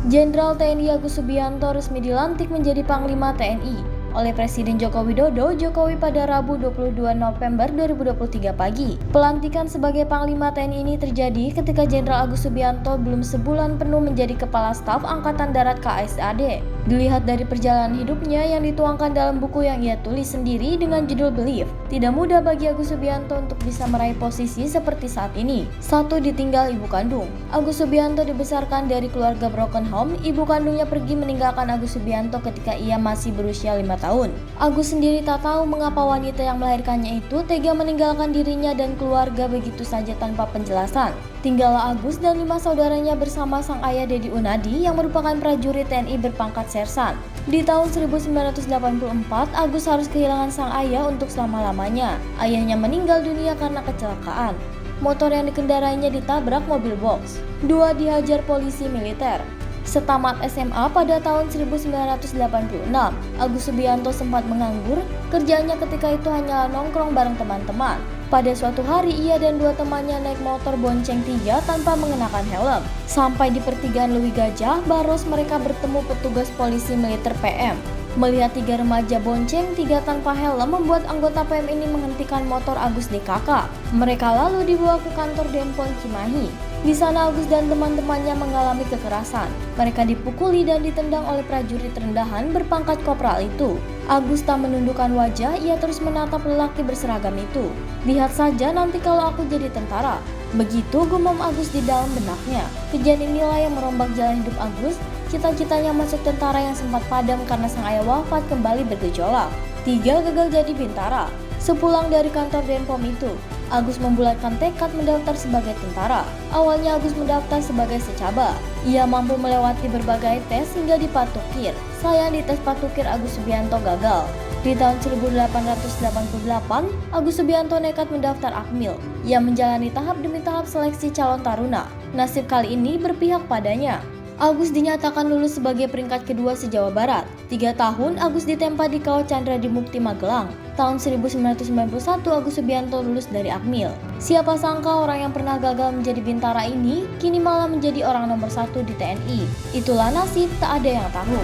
Jenderal TNI Agus Subianto resmi dilantik menjadi Panglima TNI oleh Presiden Joko Widodo pada Rabu 22 November 2023 pagi. Pelantikan sebagai Panglima TNI ini terjadi ketika Jenderal Agus Subianto belum sebulan penuh menjadi Kepala Staf Angkatan Darat KAISAD. Dilihat dari perjalanan hidupnya yang dituangkan dalam buku yang ia tulis sendiri dengan judul Believe, tidak mudah bagi Agus Subianto untuk bisa meraih posisi seperti saat ini. 1. Ditinggal ibu kandung. Agus Subianto dibesarkan dari keluarga broken home. Ibu kandungnya pergi meninggalkan Agus Subianto ketika ia masih berusia 5 tahun. Agus sendiri tak tahu mengapa wanita yang melahirkannya itu tega meninggalkan dirinya dan keluarga begitu saja tanpa penjelasan. Tinggallah Agus dan 5 saudaranya bersama sang ayah Dedi Unadi yang merupakan prajurit TNI berpangkat sersan. Di tahun 1984, Agus harus kehilangan sang ayah untuk selama-lamanya. Ayahnya meninggal dunia karena kecelakaan. Motor yang dikendarainya ditabrak mobil box. 2. Dihajar polisi militer. Setamat SMA pada tahun 1986, Agus Subianto sempat menganggur. Kerjanya ketika itu hanyalah nongkrong bareng teman-teman. Pada suatu hari ia dan 2 temannya naik motor bonceng 3 tanpa mengenakan helm. Sampai di pertigaan Lewi Gajah, Baros mereka bertemu petugas polisi militer PM. Melihat 3 remaja bonceng 3 tanpa helm membuat anggota PM ini menghentikan motor Agus DKK. Mereka lalu dibawa ke kantor Denpom Cimahi. Di sana Agus dan teman-temannya mengalami kekerasan. Mereka dipukuli dan ditendang oleh prajurit rendahan berpangkat kopral itu. Agus tak menundukkan wajah, ia terus menatap lelaki berseragam itu. Lihat saja nanti kalau aku jadi tentara. Begitu gumam Agus di dalam benaknya. Kejadian inilah yang merombak jalan hidup Agus. Cita-citanya masuk tentara yang sempat padam karena sang ayah wafat kembali bergejolak. 3. Gagal jadi bintara. Sepulang dari kantor Denpom itu, Agus membulatkan tekad mendaftar sebagai tentara. Awalnya Agus mendaftar sebagai secaba. Ia mampu melewati berbagai tes hingga dipatukir. Sayang di tes patukir Agus Subianto gagal. Di tahun 1888, Agus Subianto nekat mendaftar Akmil. Ia menjalani tahap demi tahap seleksi calon taruna. Nasib kali ini berpihak padanya. Agus dinyatakan lulus sebagai peringkat kedua se-Jawa Barat. 3 tahun Agus ditempa di Kawah Chandra di Mukti Magelang. Tahun 1991 Agus Subianto lulus dari Akmil. Siapa sangka orang yang pernah gagal menjadi bintara ini kini malah menjadi orang nomor 1 di TNI. Itulah nasib, tak ada yang tahu.